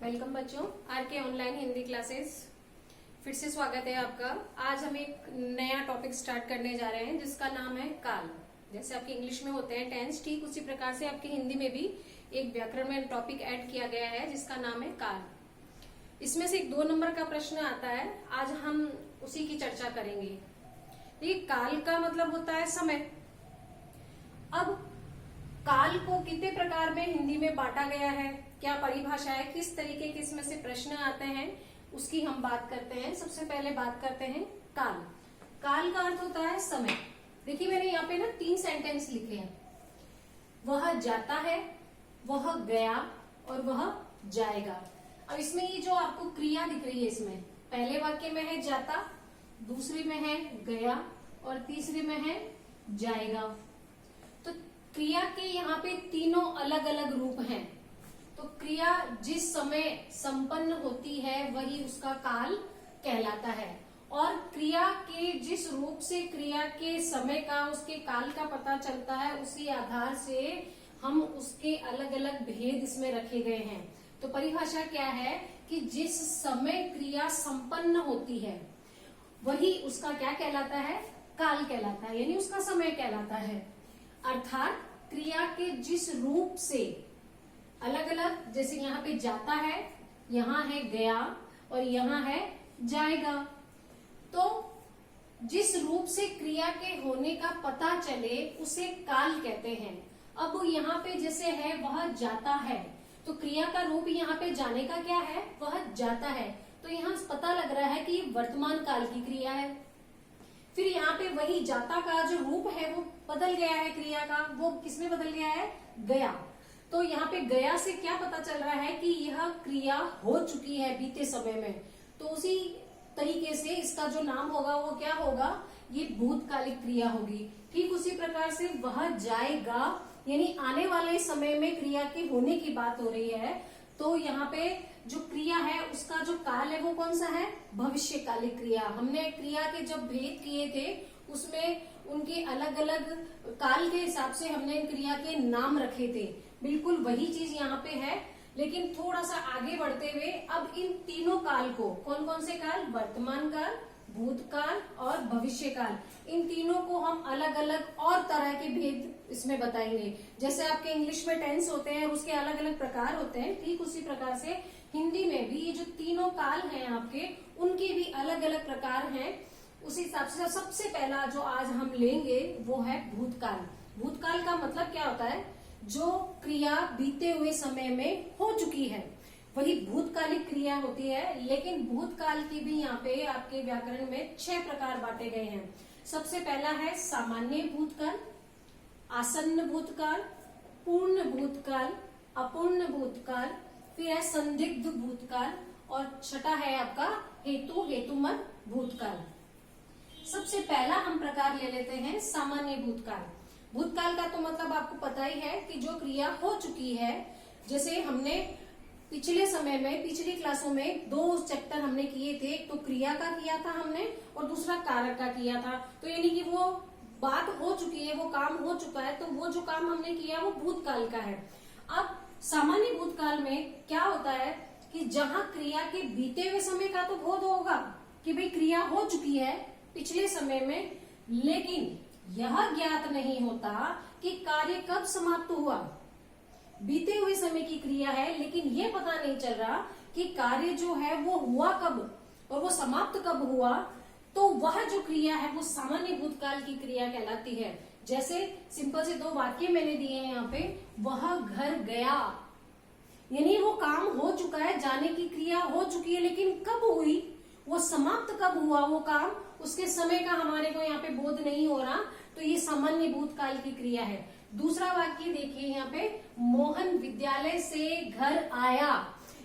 Welcome बच्चों, are के online Hindi classes फिर से स्वागत है आपका। आज हम एक नया टॉपिक स्टार्ट करने जा रहे हैं जिसका नाम है काल। जैसे आपके इंग्लिश में होते हैं टेंस, ठीक उसी प्रकार से आपके हिंदी में भी एक व्याकरण में टॉपिक ऐड किया गया है जिसका नाम है काल। इसमें से एक 2 नंबर का प्रश्न आता है, आज हम उसी की चर्चा करेंगे। ये काल का मतलब होता है समय। अब काल को कितने प्रकार में हिंदी में बांटा गया है, क्या परिभाषा है, किस तरीके के इसमें से प्रश्न आते हैं, उसकी हम बात करते हैं। सबसे पहले बात करते हैं काल। काल का अर्थ होता है समय। देखिए मैंने यहाँ पे ना 3 सेंटेंस लिखे हैं। वह जाता है, वह गया और वह जाएगा। अब इसमें ये जो आपको क्रिया दिख रही है, इसमें पहले वाक्य में है जाता, दूसरे में है गया और तीसरे में है जाएगा। तो क्रिया के यहाँ पे तीनों अलग अलग रूप हैं। तो क्रिया जिस समय संपन्न होती है वही उसका काल कहलाता है, और क्रिया के जिस रूप से क्रिया के समय का, उसके काल का पता चलता है, उसी आधार से हम उसके अलग अलग भेद इसमें रखे गए हैं। तो परिभाषा क्या है कि जिस समय क्रिया संपन्न होती है वही उसका क्या कहलाता है, काल कहलाता है, यानी उसका समय कहलाता है। अर्थात क्रिया के जिस रूप से अलग अलग, जैसे यहाँ पे जाता है, यहाँ है गया और यहाँ है जाएगा, तो जिस रूप से क्रिया के होने का पता चले उसे काल कहते हैं। अब यहाँ पे जैसे है वह जाता है, तो क्रिया का रूप यहाँ पे जाने का क्या है, वह जाता है। तो यहाँ पता लग रहा है कि ये वर्तमान काल की क्रिया है। फिर यहाँ पे वही जाता का जो रूप है वो बदल गया है, क्रिया का वो किसमें बदल गया है, गया। तो यहाँ पे गया से क्या पता चल रहा है कि यह क्रिया हो चुकी है बीते समय में। तो उसी तरीके से इसका जो नाम होगा वो क्या होगा, ये भूतकालिक क्रिया होगी। ठीक उसी प्रकार से वह जाएगा, यानी आने वाले समय में क्रिया के होने की बात हो रही है। तो यहाँ पे जो क्रिया है उसका जो काल है वो कौन सा है, भविष्यकालिक क्रिया। हमने क्रिया के जब भेद किए थे उसमें उनके अलग अलग काल के हिसाब से हमने क्रिया के नाम रखे थे। बिल्कुल वही चीज यहाँ पे है, लेकिन थोड़ा सा आगे बढ़ते हुए अब इन तीनों काल को, कौन कौन से काल, वर्तमान काल, भूतकाल और भविष्य काल, इन तीनों को हम अलग अलग और तरह के भेद इसमें बताएंगे। जैसे आपके इंग्लिश में टेंस होते हैं, उसके अलग अलग प्रकार होते हैं, ठीक उसी प्रकार से हिंदी में भी ये जो तीनों काल हैं आपके, उनके भी अलग अलग प्रकार हैं। उसी हिसाब से सबसे पहला जो आज हम लेंगे वो है भूतकाल। भूतकाल का मतलब क्या होता है, जो क्रिया बीते हुए समय में हो चुकी है वही भूतकालिक क्रिया होती है। लेकिन भूतकाल की भी यहाँ पे आपके व्याकरण में 6 प्रकार बांटे गए हैं। सबसे पहला है सामान्य भूतकाल, आसन्न भूतकाल, पूर्ण भूतकाल, अपूर्ण भूतकाल, फिर है संदिग्ध भूतकाल और छठा है आपका हेतुमत भूतकाल। सबसे पहला हम प्रकार ले लेते हैं सामान्य भूतकाल। भूतकाल का तो मतलब आपको पता ही है कि जो क्रिया हो चुकी है। जैसे हमने पिछले समय में, पिछली क्लासों में 2 चैप्टर हमने किए थे, एक तो क्रिया का किया था हमने और दूसरा कारक का किया था। तो यानी कि वो बात हो चुकी है, वो काम हो चुका है, तो वो जो काम हमने किया वो भूतकाल का है। अब सामान्य भूतकाल में क्या होता है कि जहां क्रिया के बीते हुए समय का तो बोध होगा कि भाई क्रिया हो चुकी है पिछले समय में, लेकिन यह ज्ञात नहीं होता कि कार्य कब समाप्त हुआ। बीते हुए समय की क्रिया है, लेकिन ये पता नहीं चल रहा कि कार्य जो है वो हुआ कब और वो समाप्त कब हुआ। तो वह जो क्रिया है वो सामान्य भूतकाल की क्रिया कहलाती है। जैसे सिंपल से 2 वाक्य मैंने दिए हैं यहाँ पे, वह घर गया, यानी वो काम हो चुका है, जाने की क्रिया हो चुकी है, लेकिन कब हुई, वो समाप्त कब हुआ वो काम, उसके समय का हमारे को यहाँ पे बोध नहीं हो रहा। तो ये सामान्य भूतकाल की क्रिया है। दूसरा वाक्य देखिए यहाँ पे, मोहन विद्यालय से घर आया,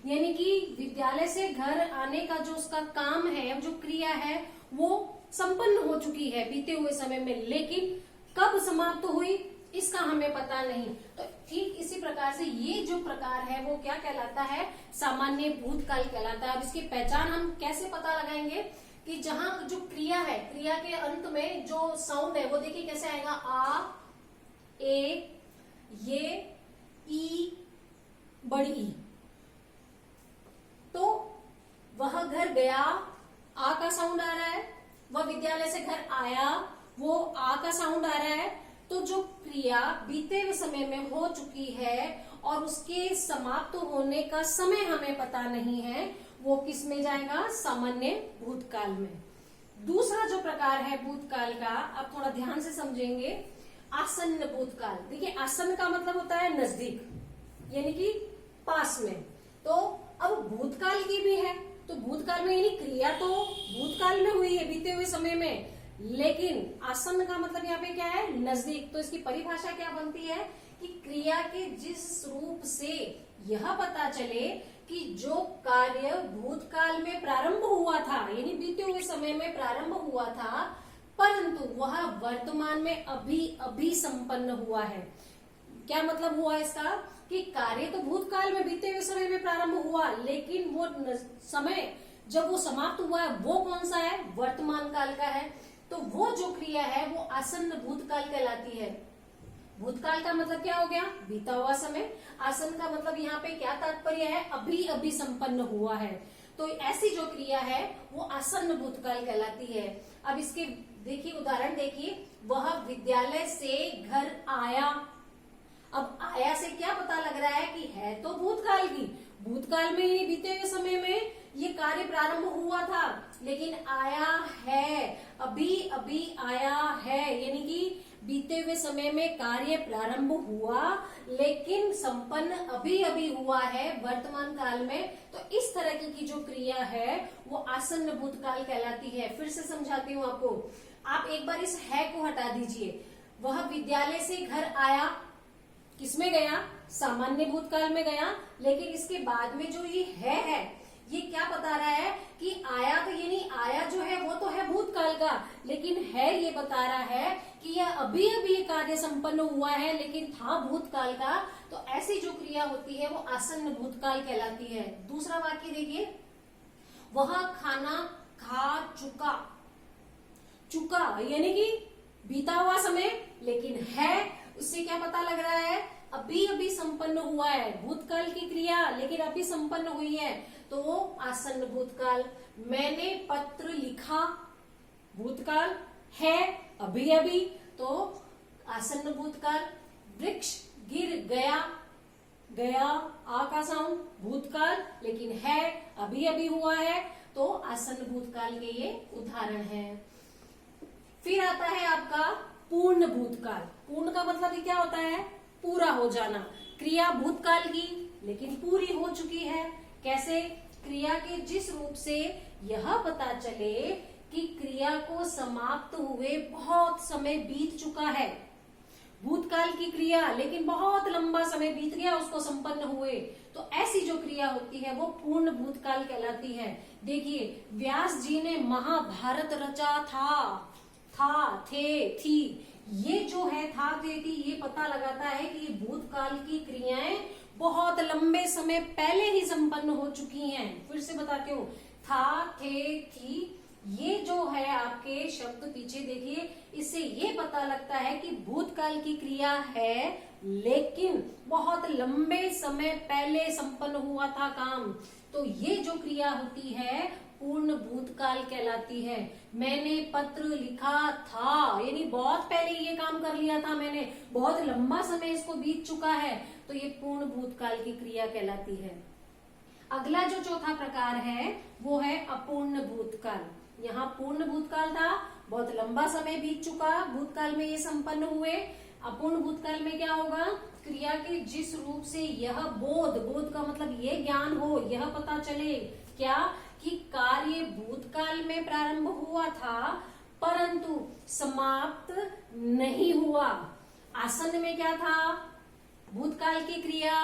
यानी कि विद्यालय से घर आने का जो उसका काम है, जो क्रिया है वो संपन्न हो चुकी है बीते हुए समय में, लेकिन कब समाप्त हुई इसका हमें पता नहीं। तो ठीक इसी प्रकार से ये जो प्रकार है वो क्या कहलाता है, सामान्य भूतकाल कहलाता है। अब इसकी पहचान हम कैसे पता लगाएंगे कि जहां जो क्रिया है, क्रिया के अंत में जो साउंड है वो देखिए कैसे आएगा, आ, ए, ये, ई, बड़ी ई। गया, आ का साउंड आ रहा है। वह विद्यालय से घर आया, वो आ का साउंड आ रहा है। तो जो क्रिया बीते हुए समय में हो चुकी है और उसके समाप्त होने का समय हमें पता नहीं है, वो किस में जाएगा? सामान्य भूतकाल में। दूसरा जो प्रकार है भूतकाल का, अब थोड़ा ध्यान से समझेंगे, आसन्न भूतकाल। देखिए, आसन्न का मतलब होता है नजदीक, यानी कि पास में। तो अब भूतकाल की भी है, तो भूतकाल में यानी क्रिया तो भूतकाल में हुई है बीते हुए समय में, लेकिन आसन्न का मतलब यहाँ पे क्या है? नजदीक। तो इसकी परिभाषा क्या बनती है कि क्रिया के जिस रूप से यह पता चले कि जो कार्य भूतकाल में प्रारंभ हुआ था, यानी बीते हुए समय में प्रारंभ हुआ था, परंतु वह वर्तमान में अभी अभी संपन्न हुआ है। क्या मतलब हुआ इसका? कि कार्य तो भूतकाल में बीते हुए समय में प्रारंभ हुआ, लेकिन वो समय जब वो समाप्त हुआ है वो कौन सा है? वर्तमान काल का है। तो वो जो क्रिया है वो आसन्न भूतकाल कहलाती है। भूतकाल का मतलब क्या हो गया? बीता हुआ समय। आसन्न का मतलब यहाँ पे क्या तात्पर्य है? अभी अभी संपन्न हुआ है। तो ऐसी जो क्रिया है वो आसन्न भूतकाल कहलाती है। अब इसके देखिए उदाहरण देखिए, वह विद्यालय से घर आया। अब आया से क्या पता लग रहा है कि है तो भूतकाल की, भूतकाल में ही बीते हुए समय में ये कार्य प्रारंभ हुआ था, लेकिन आया है, अभी अभी आया है, यानी कि बीते हुए समय में कार्य प्रारंभ हुआ लेकिन संपन्न अभी अभी हुआ है वर्तमान काल में। तो इस तरह की जो क्रिया है वो आसन्न भूतकाल कहलाती है। फिर से समझाती हूँ आपको। आप एक बार इस है को हटा दीजिए। वह विद्यालय से घर आया, किसमें गया? सामान्य भूतकाल में गया, लेकिन इसके बाद में जो ये है ये क्या बता रहा है कि आया, तो यानी आया जो है वो तो है भूतकाल का, लेकिन है ये बता रहा है कि यह अभी अभी कार्य संपन्न हुआ है लेकिन था भूतकाल का। तो ऐसी जो क्रिया होती है वो आसन्न भूतकाल कहलाती है। दूसरा वाक्य देखिए, वह खाना खा चुका। चुका यानी कि बीता हुआ समय, लेकिन है उससे क्या पता लग रहा है? अभी अभी संपन्न हुआ है, भूतकाल की क्रिया लेकिन अभी संपन्न हुई है, तो वो आसन्न भूतकाल। मैंने पत्र लिखा, भूतकाल, है अभी अभी, तो आसन्न भूतकाल। वृक्ष गिर गया, गया आ का साउंड, भूतकाल, लेकिन है अभी अभी हुआ है, तो आसन्न भूतकाल के ये उदाहरण हैं। फिर आता है आपका पूर्ण भूतकाल। पूर्ण का मतलब क्या होता है? पूरा हो जाना। क्रिया भूतकाल की लेकिन पूरी हो चुकी है। कैसे? क्रिया के जिस रूप से यह पता चले कि क्रिया को समाप्त हुए बहुत समय बीत चुका है। भूतकाल की क्रिया लेकिन बहुत लंबा समय बीत गया उसको संपन्न हुए, तो ऐसी जो क्रिया होती है वो पूर्ण भूतकाल कहलाती है। देखिए, व्यास जी ने महाभारत रचा था थे, थी, ये जो है था, थे, थी, ये पता लगाता है कि ये भूतकाल की क्रियाएं बहुत लंबे समय पहले ही संपन्न हो चुकी हैं। फिर से बताती हूँ, था, थे, थी, ये जो है आपके शब्द पीछे देखिए, इससे ये पता लगता है कि भूतकाल की क्रिया है लेकिन बहुत लंबे समय पहले संपन्न हुआ था काम। तो ये जो क्रिया होती है पूर्ण भूतकाल कहलाती है। मैंने पत्र लिखा था, यानी बहुत पहले ये काम कर लिया था मैंने, बहुत लंबा समय इसको बीत चुका है, तो ये पूर्ण भूतकाल की क्रिया कहलाती है। अगला जो चौथा प्रकार है वो है अपूर्ण भूतकाल। यहाँ पूर्ण भूतकाल था, बहुत लंबा समय बीत चुका, भूतकाल में ये संपन्न हुए। अपूर्ण भूतकाल में क्या होगा? क्रिया के जिस रूप से यह बोध का मतलब ये ज्ञान हो, यह पता चले क्या कि कार्य भूतकाल में प्रारंभ हुआ था परंतु समाप्त नहीं हुआ। आसन्न में क्या था? भूतकाल की क्रिया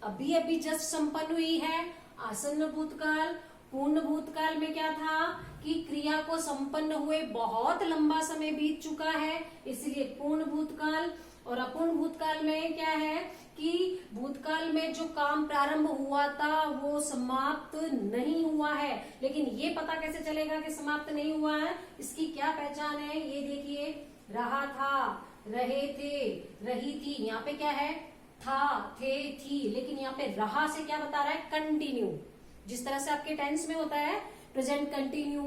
अभी अभी जस्ट संपन्न हुई है, आसन्न भूतकाल। पूर्ण भूतकाल में क्या था कि क्रिया को संपन्न हुए बहुत लंबा समय बीत चुका है, इसलिए पूर्ण भूतकाल। और अपूर्ण भूतकाल में क्या है कि भूतकाल में जो काम प्रारंभ हुआ था वो समाप्त नहीं हुआ है, लेकिन ये पता कैसे चलेगा कि समाप्त नहीं हुआ है? इसकी क्या पहचान है? ये देखिए, रहा था, रहे थे, रही थी। यहाँ पे क्या है? था, थे, थी, लेकिन यहाँ पे रहा से क्या बता रहा है? कंटिन्यू। जिस तरह से आपके टेंस में होता है प्रेजेंट कंटिन्यू,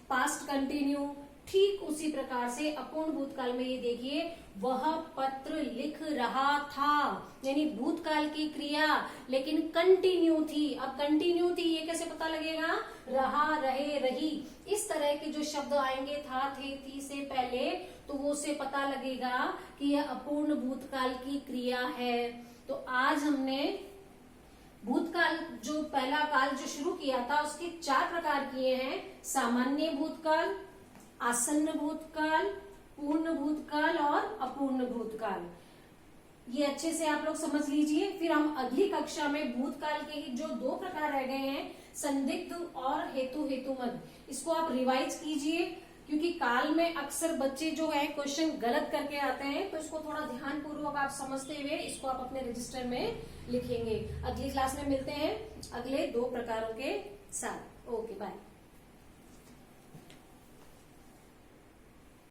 पास्ट कंटिन्यू। ठीक उसी प्रकार से अपूर्ण भूतकाल में ये देखिए, वह पत्र लिख रहा था, यानी भूतकाल की क्रिया लेकिन कंटिन्यू थी। अब कंटिन्यू थी ये कैसे पता लगेगा, रहा, रहे, रही, इस तरह के जो शब्द आएंगे था, थे, थी से पहले, तो वो से पता लगेगा कि यह अपूर्ण भूतकाल की क्रिया है। तो आज हमने भूतकाल, जो पहला काल जो शुरू किया था, उसके 4 प्रकार किए हैं। सामान्य भूतकाल, आसन्न भूतकाल, पूर्ण भूतकाल और अपूर्ण भूतकाल। ये अच्छे से आप लोग समझ लीजिए। फिर हम अगली कक्षा में भूतकाल के ही जो 2 प्रकार रह गए हैं, संदिग्ध और हेतु हेतुमद, इसको आप रिवाइज कीजिए, क्योंकि काल में अक्सर बच्चे जो है क्वेश्चन गलत करके आते हैं, तो इसको थोड़ा ध्यान पूर्वक आप समझते हुए इसको आप अपने रजिस्टर में लिखेंगे। अगली क्लास में मिलते हैं अगले 2 प्रकारों के साथ। Okay, bye.